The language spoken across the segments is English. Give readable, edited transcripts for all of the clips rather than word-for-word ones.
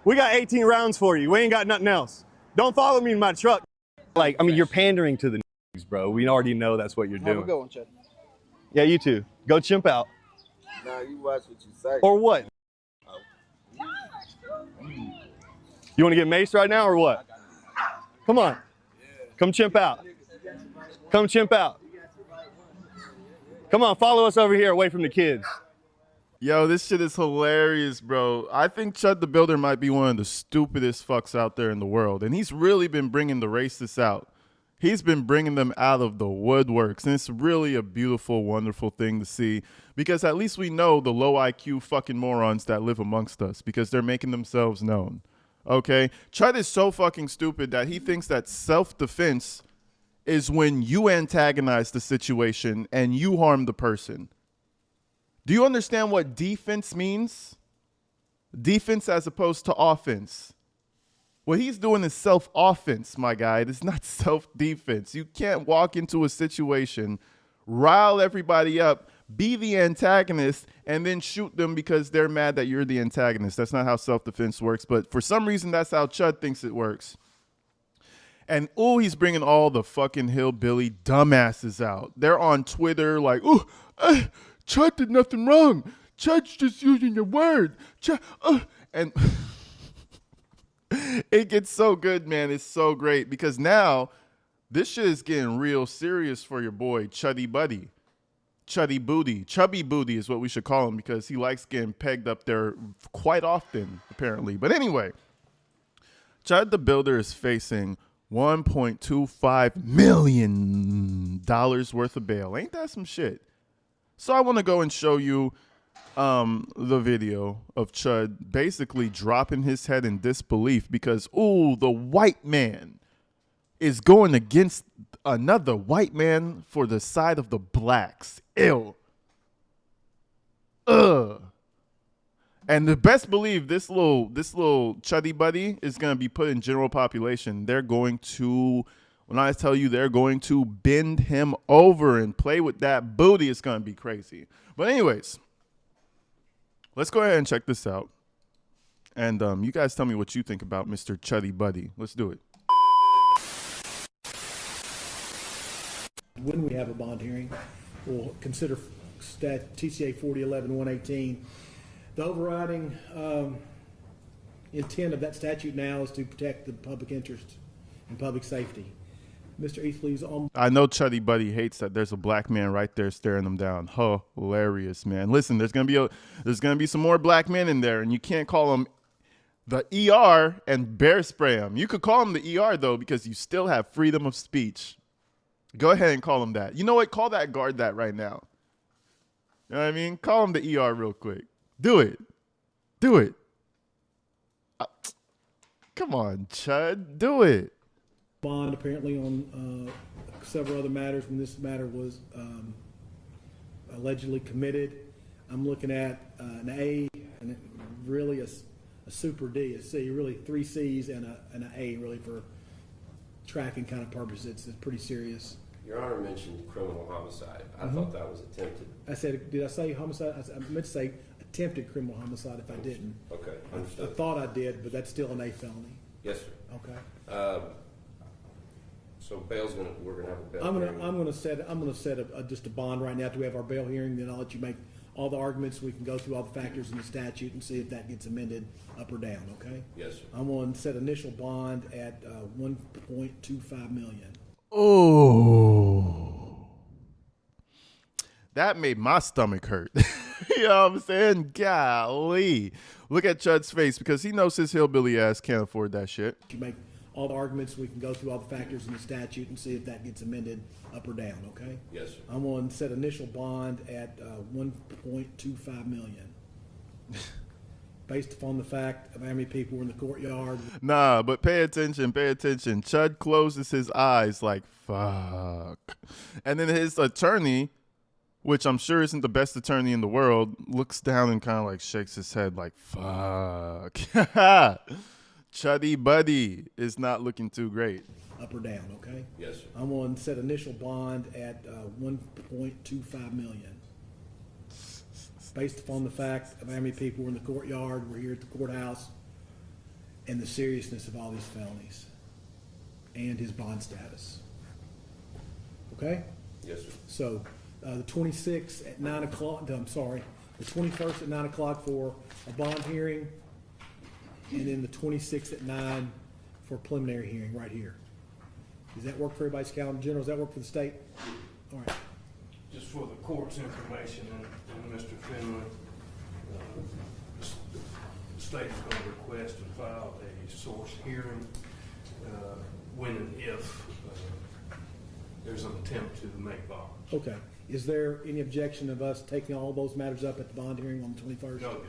We got 18 rounds for you. We ain't got nothing else. Don't follow me in my truck. Like, I mean, you're pandering to the bro. We already know that's what you're doing. Have a good one, Chud. Yeah, you too. Go chimp out. Nah, you watch what you say. Or what? You want to get maced right now or what? Come on. Come chimp out. Come chimp out. Come on, follow us over here away from the kids. Yo, this shit is hilarious, bro. I think Chud the Builder might be one of the stupidest fucks out there in the world. And he's really been bringing the racists out. He's been bringing them out of the woodworks. And it's really a beautiful, wonderful thing to see. Because at least we know the low IQ fucking morons that live amongst us. Because they're making themselves known. Okay? Chud is so fucking stupid that he thinks that self-defense is when you antagonize the situation and you harm the person. Do you understand what defense means? Defense as opposed to offense. What he's doing is self-offense, my guy. It is not self-defense. You can't walk into a situation, rile everybody up, be the antagonist, and then shoot them because they're mad that you're the antagonist. That's not how self-defense works, but for some reason, that's how Chud thinks it works. And, oh, he's bringing all the fucking hillbilly dumbasses out. They're on Twitter like, oh, Chud did nothing wrong. Chud's just using the word. And it gets so good, man. It's so great because now this shit is getting real serious for your boy, Chuddy Buddy. Chuddy Booty. Chubby Booty is what we should call him because he likes getting pegged up there quite often, apparently. But anyway, Chud the Builder is facing $1.25 million worth of bail. Ain't that some shit? So I want to go and show you the video of Chud basically dropping his head in disbelief because, ooh, the white man is going against another white man for the side of the blacks. Ew. Ugh. And the best believe this little Chuddy Buddy is going to be put in general population. They're going to, when I tell you they're going to bend him over and play with that booty, it's going to be crazy. But anyways, let's go ahead and check this out. And you guys tell me what you think about Mr. Chuddy Buddy. Let's do it. When we have a bond hearing, we'll consider TCA 4011-118. The overriding intent of that statute now is to protect the public interest and public safety. Mr. Eathley's on. I know Chuddy Buddy hates that there's a black man right there staring him down. Hilarious, man. Listen, there's gonna be some more black men in there, and you can't call them the ER and bear spray them. You could call them the ER though, because you still have freedom of speech. Go ahead and call them that. You know what? Call that guard that right now. You know what I mean? Call him the ER real quick. Do it. Do it. Come on, Chud. Do it. Bond apparently on several other matters when this matter was allegedly committed. I'm looking at an A and really a super D, a C, really 3 C's and an A really for tracking kind of purposes. It's pretty serious. Your Honor mentioned criminal homicide. I thought that was attempted. I said, did I say homicide? I meant to say attempted criminal homicide if I didn't. Okay, I understood. thought I did, but that's still an A felony. Yes, sir. Okay. So we're gonna have a bail I'm hearing. gonna set just a bond right now till we have our bail hearing. Then I'll let you make all the arguments. We can go through all the factors in the statute and see if that gets amended up or down. Okay. Yes, sir. I'm going to set initial bond at $1.25 million. Oh, that made my stomach hurt. You know what I'm saying? Golly. Look at Chud's face because he knows his hillbilly ass can't afford that shit. You make all the arguments. We can go through all the factors in the statute and see if that gets amended up or down. Okay. Yes, sir. I'm going to set initial bond at $1.25 million. Based upon the fact of how many people were in the courtyard. Nah, but pay attention, pay attention. Chud closes his eyes like, fuck. And then his attorney, which I'm sure isn't the best attorney in the world, looks down and kind of like shakes his head like, fuck. Chuddy Buddy is not looking too great. Up or down, okay? Yes, sir. I'm going to set initial bond at $1.25 million. Based upon the fact of how many people were in the courtyard, we're here at the courthouse. and the seriousness of all these felonies and his bond status. Okay? Yes, sir. So the 26th at 9 o'clock, I'm sorry, the 21st at 9 o'clock for a bond hearing, and then the 26th at 9 for a preliminary hearing right here. Does that work for everybody's calendar? General, does that work for the state? All right. Just for the court's information, and Mr. Finley, the state is going to request and file a source hearing when and if there's an attempt to make bond. Okay. Is there any objection of us taking all those matters up at the bond hearing on the 21st? No.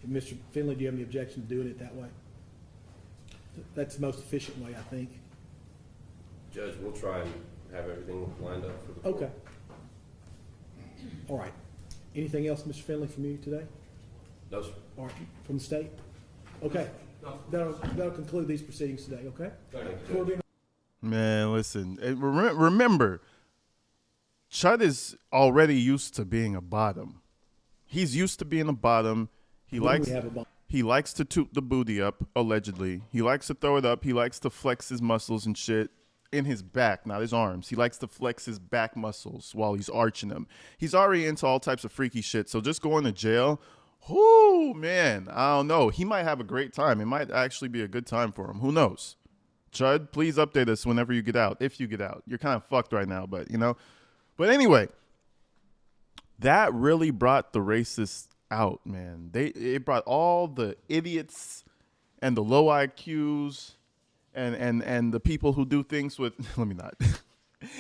Mr. Finley, do you have any objection to doing it that way? That's the most efficient way, I think. Judge, we'll try and have everything lined up for the court. Okay. All right. Anything else, Mr. Finley, from you today? No, sir. All right. From the state? Okay. That'll conclude these proceedings today, okay? Thank you, Court Judge. Man, listen. Remember, Chud is already used to being a bottom. He's used to being a bottom. He likes to toot the booty up, allegedly. He likes to throw it up. He likes to flex his muscles and shit in his back, not his arms. He likes to flex his back muscles while he's arching them. He's already into all types of freaky shit. So just going to jail, whoo, man, I don't know. He might have a great time. It might actually be a good time for him. Who knows? Chud, please update us whenever you get out. If you get out. You're kind of fucked right now, but, you know. But anyway, that really brought the racists out, man. It brought all the idiots and the low IQs and the people who do things with let me not.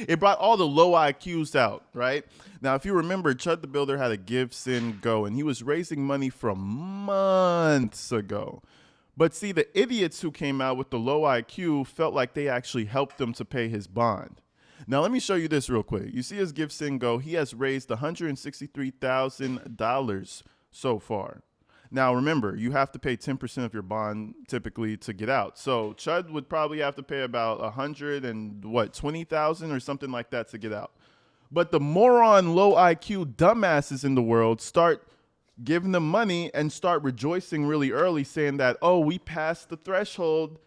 It brought all the low IQs out, right? Now, if you remember, Chud the Builder had a Give, Sin, Go, and he was raising money from months ago. But see, the idiots who came out with the low IQ felt like they actually helped them to pay his bond. Now, let me show you this real quick. You see his Give, Sin, Go. He has raised $163,000 so far. Now, remember, you have to pay 10% of your bond typically to get out. So Chud would probably have to pay about $120,000 or something like that to get out. But the moron, low IQ dumbasses in the world start giving them money and start rejoicing really early, saying that, oh, we passed the threshold.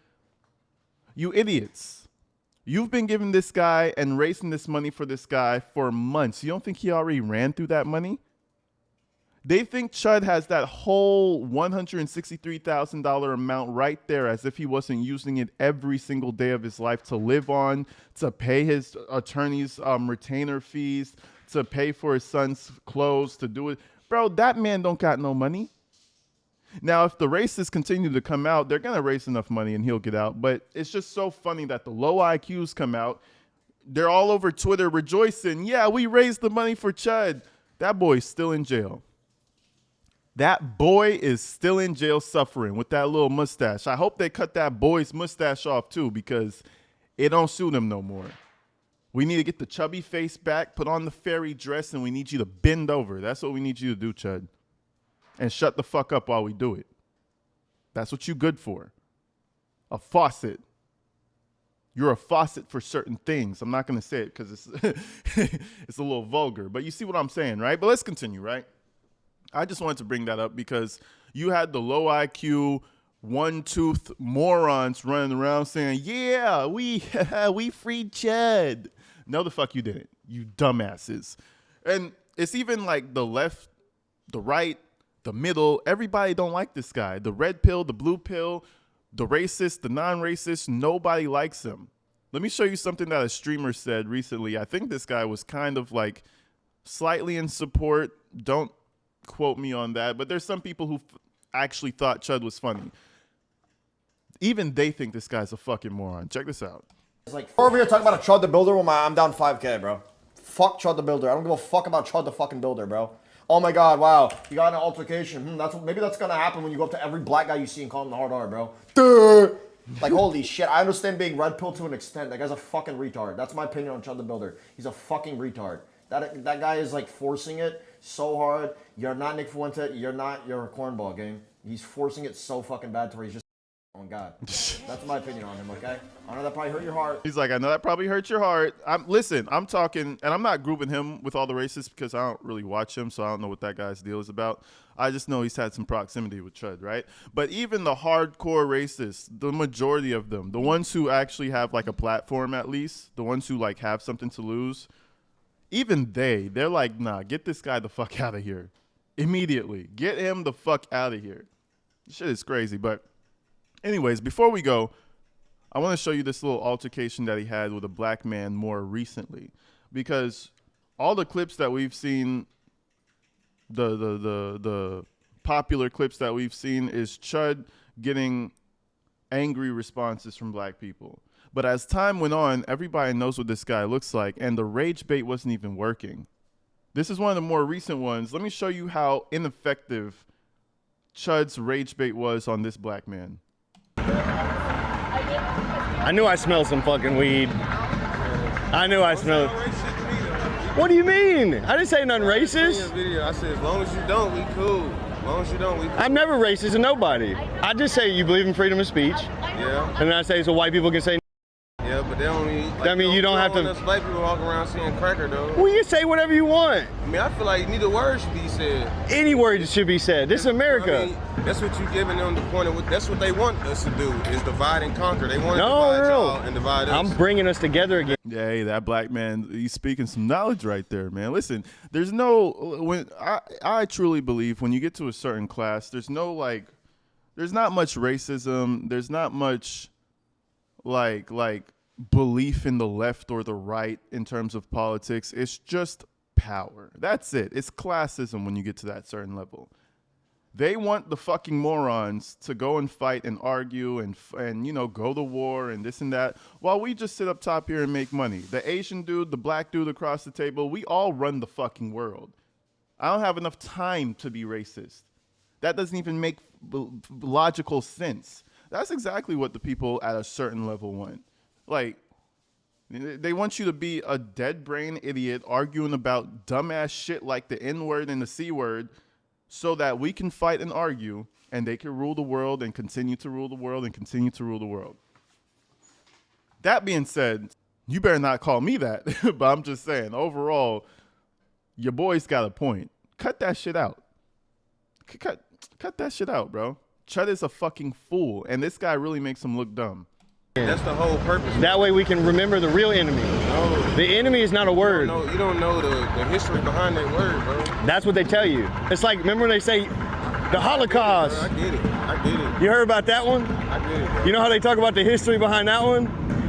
You idiots. You've been giving this guy and raising this money for this guy for months. You don't think he already ran through that money? They think Chud has that whole $163,000 amount right there as if he wasn't using it every single day of his life to live on, to pay his attorney's retainer fees, to pay for his son's clothes, to do it. Bro, that man don't got no money. Now, if the racists continue to come out, they're going to raise enough money and he'll get out. But it's just so funny that the low IQs come out. They're all over Twitter rejoicing. Yeah, we raised the money for Chud. That boy's still in jail. That boy is still in jail suffering with that little mustache. I hope they cut that boy's mustache off too because it don't suit him no more. We need to get the chubby face back, put on the fairy dress, and we need you to bend over. That's what we need you to do, Chud. And shut the fuck up while we do it. That's what you good for. A faucet. You're a faucet for certain things. I'm not going to say it because it's, it's a little vulgar. But you see what I'm saying, right? But let's continue, right? I just wanted to bring that up because you had the low IQ, one-toothed morons running around saying, yeah, we freed Chud. No, the fuck you didn't, you dumbasses. And it's even like the left, the right, the middle. Everybody don't like this guy. The red pill, the blue pill, the racist, the non-racist, nobody likes him. Let me show you something that a streamer said recently. I think this guy was kind of like slightly in support. Don't quote me on that, but there's some people who actually thought Chud was funny. Even they think this guy's a fucking moron. Check this out. It's like over here talking about a Chud the Builder when I'm down 5K, bro. Fuck Chud the Builder. I don't give a fuck about Chud the fucking Builder, bro. Oh my god, wow. You got an altercation. Maybe that's gonna happen when you go up to every black guy you see and call him the hard R, bro. Duh. Like, holy shit. I understand being red pill to an extent. That guy's a fucking retard. That's my opinion on Chud the Builder. He's a fucking retard. That guy is like forcing it so hard. You're not Nick Fuente. You're a cornball, gang. He's forcing it so fucking bad to where he's just Oh God, that's my opinion on him. Okay, I know that probably hurt your heart. He's like, I know that probably hurts your heart. Listen, I'm talking, and I'm not grouping him with all the racists because I don't really watch him, so I don't know what that guy's deal is about. I just know he's had some proximity with Chud, right? But even the hardcore racists, the majority of them, the ones who actually have like a platform at least, the ones who like have something to lose, even they're like, nah, get this guy the fuck out of here. Immediately. Get him the fuck out of here. Shit is crazy, but anyways, before we go, I want to show you this little altercation that he had with a black man more recently, because all the clips that we've seen, the popular clips that we've seen is Chud getting angry responses from black people. But as time went on, everybody knows what this guy looks like, and the rage bait wasn't even working. This is one of the more recent ones. Let me show you how ineffective Chud's rage bait was on this black man. I knew I smelled some fucking weed. I knew I smelled. What do you mean? I didn't say nothing racist. I said, as long as you don't, we cool. As long as you don't, we cool. I'm never racist to nobody. I just say you believe in freedom of speech. Yeah. And then I say so white people can say. Yeah, but they don't mean. Like, That mean you don't have to. Want us black people walk around saying cracker though. Well, you say whatever you want. I mean, I feel like neither word should be said. Any word should be said. This is America. I mean, that's what you're giving them the point of. That's what they want us to do is divide and conquer. They want to divide y'all and divide us. I'm bringing us together again. Yeah, hey, that black man, he's speaking some knowledge right there, man. Listen, there's no, when I truly believe when you get to a certain class, there's no like, there's not much racism. There's not much like belief in the left or the right in terms of politics. It's just power. That's it. It's classism when you get to that certain level. They want the fucking morons to go and fight and argue and you know, go to war and this and that, while we just sit up top here and make money. The Asian dude, the black dude across the table, we all run the fucking world. I don't have enough time to be racist. That doesn't even make logical sense. That's exactly what the people at a certain level want. Like, they want you to be a dead brain idiot arguing about dumbass shit like the N-word and the C-word so that we can fight and argue and they can rule the world and continue to rule the world and continue to rule the world. That being said, you better not call me that, but I'm just saying, overall, your boy's got a point. Cut that shit out. Cut that shit out, bro. Chud is a fucking fool, and this guy really makes him look dumb. That's the whole purpose. That way we can remember the real enemy. No. The enemy is not a word. You don't know the history behind that word, bro. That's what they tell you. It's like, remember when they say the Holocaust? I get it. You heard about that one? I get it. You know how they talk about the history behind that one?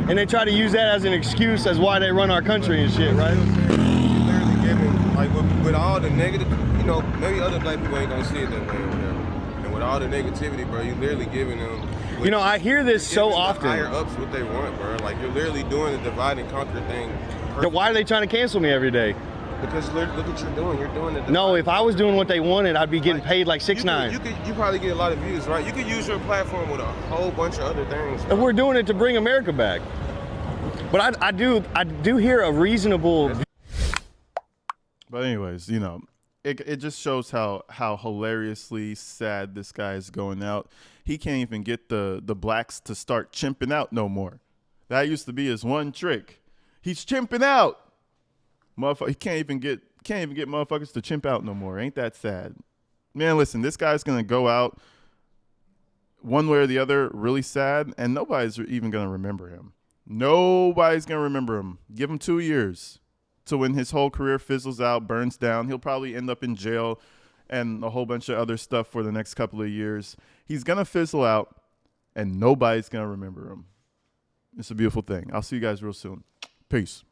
And they try to use that as an excuse as why they run our country and shit, right? You're literally giving, like, with all the negative, you know, maybe other black people ain't gonna see it that way or whatever. And with all the negativity, bro, you're literally giving them. You know, I hear this so often. Higher ups what they want, bro. Like, you're literally doing the divide and conquer thing. Then why are they trying to cancel me every day? Because look what you're doing. You're doing it. No, if I was doing what they wanted, I'd be getting paid like 6ix9ine. You probably get a lot of views, right? You could use your platform with a whole bunch of other things. And we're doing it to bring America back. But I do hear a reasonable. But anyways, you know, it just shows how hilariously sad this guy is going out. He can't even get the blacks to start chimping out no more. That used to be his one trick. He's chimping out. Motherfucker, he can't even get motherfuckers to chimp out no more. Ain't that sad? Man, listen, this guy's gonna go out one way or the other really sad, and nobody's even gonna remember him. Nobody's gonna remember him. Give him 2 years to when his whole career fizzles out, burns down. He'll probably end up in jail and a whole bunch of other stuff for the next couple of years. He's gonna fizzle out, and nobody's gonna remember him. It's a beautiful thing. I'll see you guys real soon. Peace.